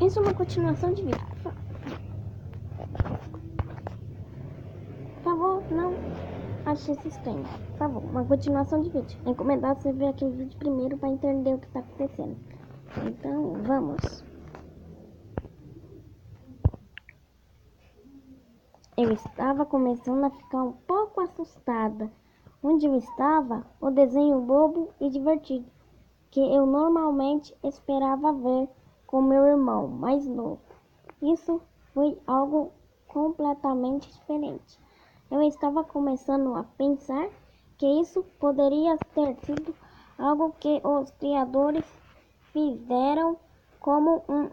Isso é uma continuação de vídeo. Por favor, não ache isso estranho. Por favor, uma continuação de vídeo. É recomendado você ver aquele vídeo primeiro para entender o que está acontecendo. Então, vamos. Eu estava começando a ficar um pouco assustada. Onde eu estava, o desenho bobo e divertido que eu normalmente esperava ver com meu irmão mais novo. Isso foi algo completamente diferente. Eu estava começando a pensar que isso poderia ter sido algo que os criadores fizeram como um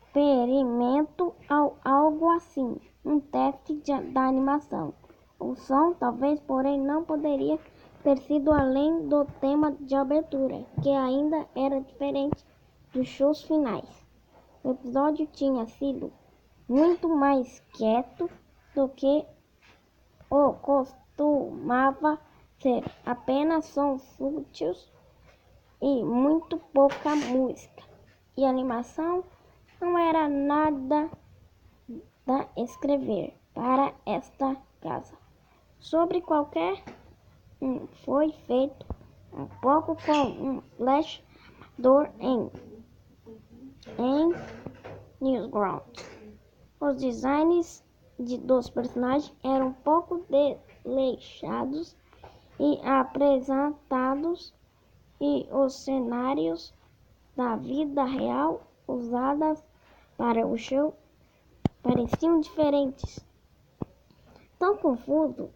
experimento ou algo assim, um teste da animação. O som, talvez, porém, não poderia ter sido além do tema de abertura, que ainda era diferente dos shows finais. O episódio tinha sido muito mais quieto do que o costumava ser, apenas sons sutis e muito pouca música. E a animação não era nada da escrever para esta casa. Sobre qualquer foi feito um pouco com um flash dor em Newground. Os designs dos personagens eram um pouco desleixados e apresentados, e os cenários da vida real usados para o show pareciam diferentes. Tão confuso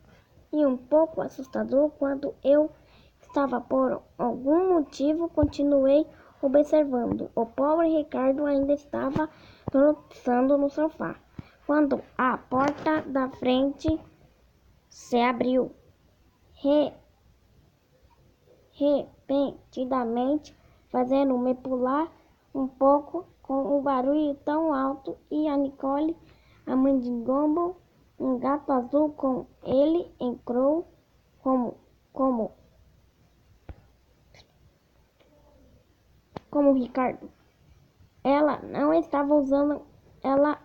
e um pouco assustador quando eu estava. Por algum motivo, continuei observando. O pobre Ricardo ainda estava tropeçando no sofá, quando a porta da frente se abriu repentinamente, fazendo-me pular um pouco com um barulho tão alto, e a Nicole, a mãe de Gumball, um gato azul com ele, entrou como Ricardo. Ela não estava usando. Ela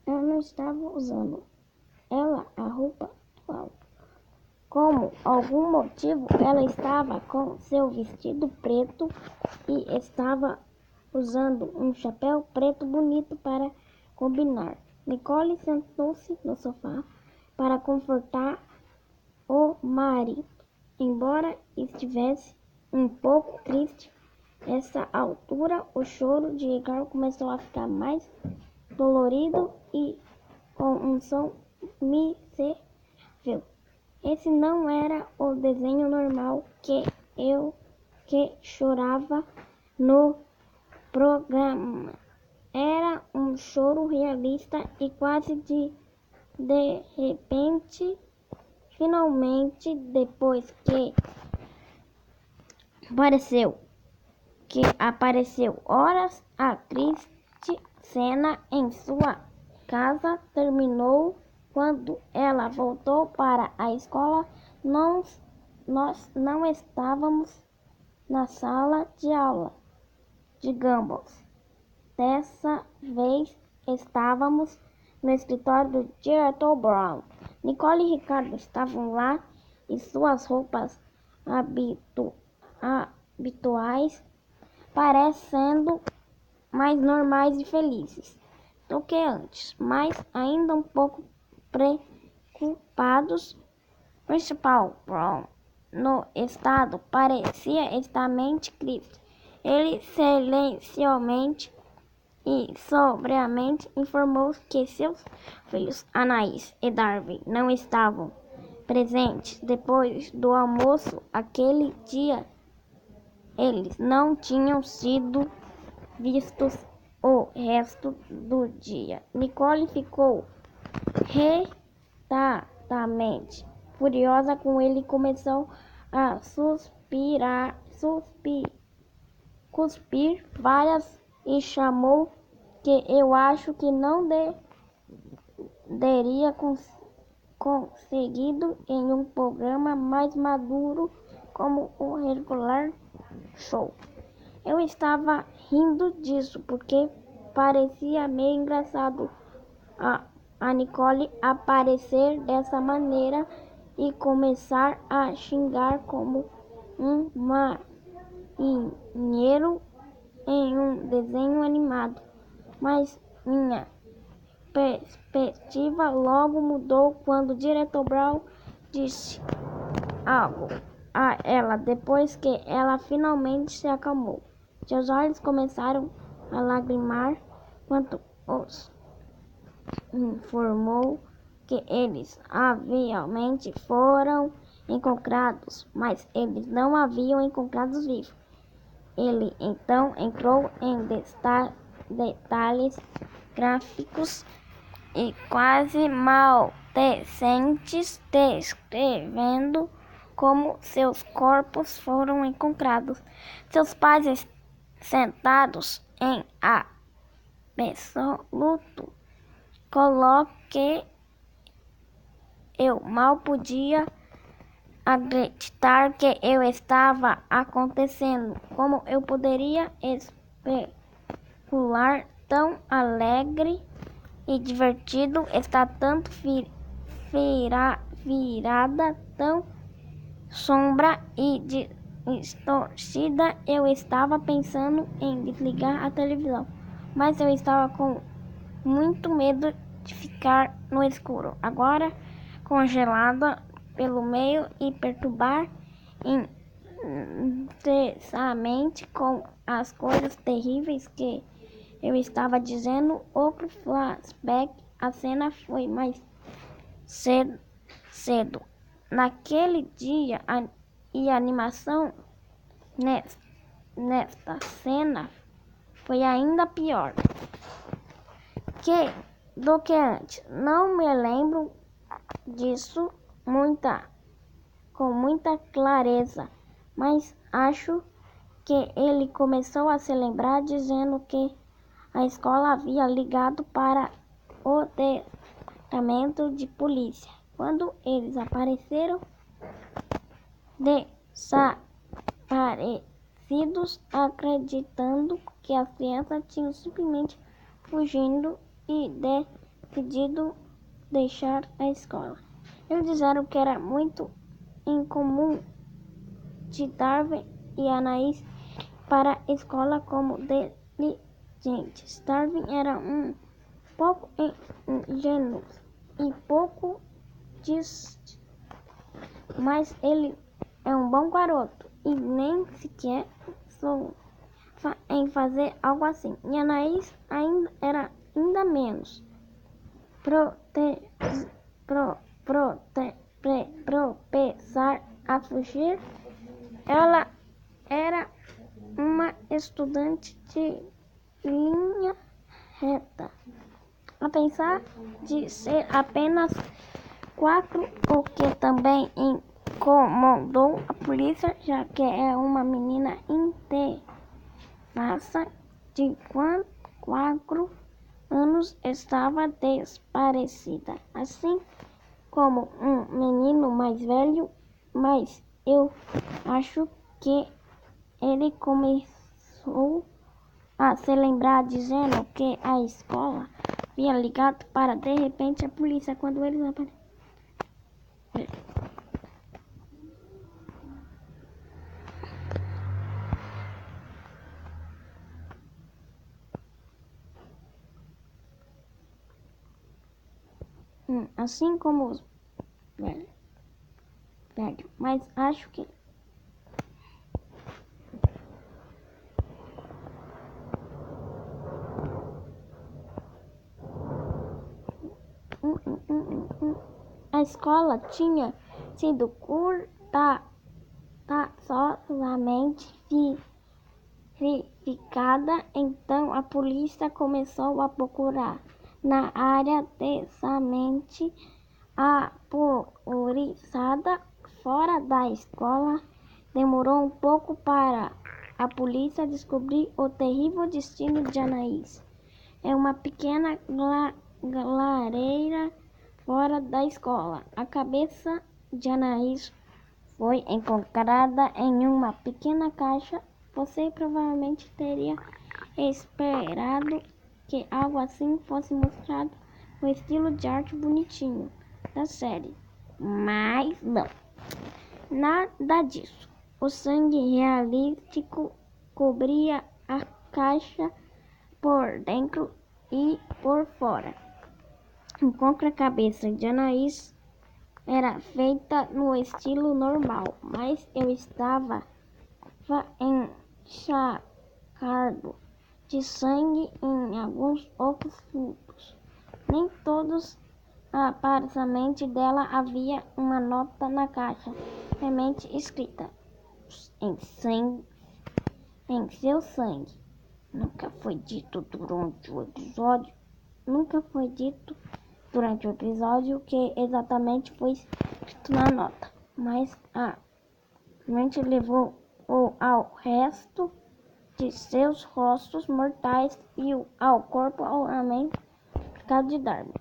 não estava usando a roupa atual. Como algum motivo, ela estava com seu vestido preto e estava usando um chapéu preto bonito para combinar. Nicole sentou-se no sofá para confortar o marido. Embora estivesse um pouco triste, nessa altura o choro de Ricardo começou a ficar mais dolorido e com um som miserável. Esse não era o desenho normal que chorava no programa. Era um choro realista e quase de repente, finalmente, depois que apareceu horas, a triste cena em sua casa terminou. Quando ela voltou para a escola, nós não estávamos na sala de aula de Gumball. Dessa vez estávamos no escritório do diretor Brown. Nicole e Ricardo estavam lá em suas roupas habituais, parecendo mais normais e felizes do que antes, mas ainda um pouco preocupados. O principal Brown, no estado, parecia extremamente triste. Ele silenciosamente e sobriamente informou que seus filhos Anaís e Darwin não estavam presentes depois do almoço aquele dia. Eles não tinham sido vistos o resto do dia. Nicole ficou retardadamente furiosa com ele e começou a cuspir várias e chamou que eu acho que não teria conseguido em um programa mais maduro como o regular show. Eu estava rindo disso porque parecia meio engraçado a Nicole aparecer dessa maneira e começar a xingar como um marinheiro em um desenho animado. Mas minha perspectiva logo mudou quando o diretor Brown disse algo a ela depois que ela finalmente se acalmou. Seus olhos começaram a lagrimar quando os informou que eles haviamente foram encontrados, mas eles não haviam encontrados vivos. Ele então entrou em detalhes gráficos e quase maldecentes, descrevendo como seus corpos foram encontrados. Seus pais sentados em absoluto coloque. Eu mal podia acreditar que eu estava acontecendo. Como eu poderia especular tão alegre e divertido, está tanto virada, tão sombra e distorcida. Eu estava pensando em desligar a televisão, mas eu estava com muito medo de ficar no escuro, agora congelada pelo meio e perturbar intensamente com as coisas terríveis que eu estava dizendo. Outro flashback, a cena foi mais cedo. Naquele dia, a animação nesta cena foi ainda pior do que antes. Não me lembro disso com muita clareza, mas acho que ele começou a se lembrar dizendo que a escola havia ligado para o departamento de polícia. Quando eles apareceram desaparecidos, acreditando que as crianças tinham simplesmente fugido e decidido deixar a escola. Eles disseram que era muito incomum de Darwin e Anaís para a escola como diligentes. Darwin era um pouco ingênuo e pouco dist, mas ele é um bom garoto e nem sequer sou em fazer algo assim. E Anaís era ainda menos propensar a fugir. Ela era uma estudante de linha reta, a pensar de ser apenas 4, o que também incomodou a polícia, já que é uma menina inteiraça de 4 anos estava desaparecida, assim como um menino mais velho, mas eu acho que ele começou a se lembrar dizendo que a escola havia ligado para de repente a polícia quando eles apareceram. Assim como os velho, mas acho que a escola tinha sido cuidadosamente verificada, então a polícia começou a procurar na área densamente arborizada fora da escola, demorou um pouco para a polícia descobrir o terrível destino de Anaís. É uma pequena lareira fora da escola. A cabeça de Anaís foi encontrada em uma pequena caixa. Você provavelmente teria esperado que algo assim fosse mostrado no estilo de arte bonitinho da série, mas não, nada disso. O sangue realístico cobria a caixa por dentro e por fora, enquanto a cabeça de Anaís era feita no estilo normal, mas eu estava encharcado de sangue em alguns outros pontos. Nem todos. A aparentemente dela havia uma nota na caixa, realmente escrita em seu sangue. Nunca foi dito durante o episódio o que exatamente foi escrito na nota, mas a mente levou ao resto de seus rostos mortais e ao corpo ao mente de Darby.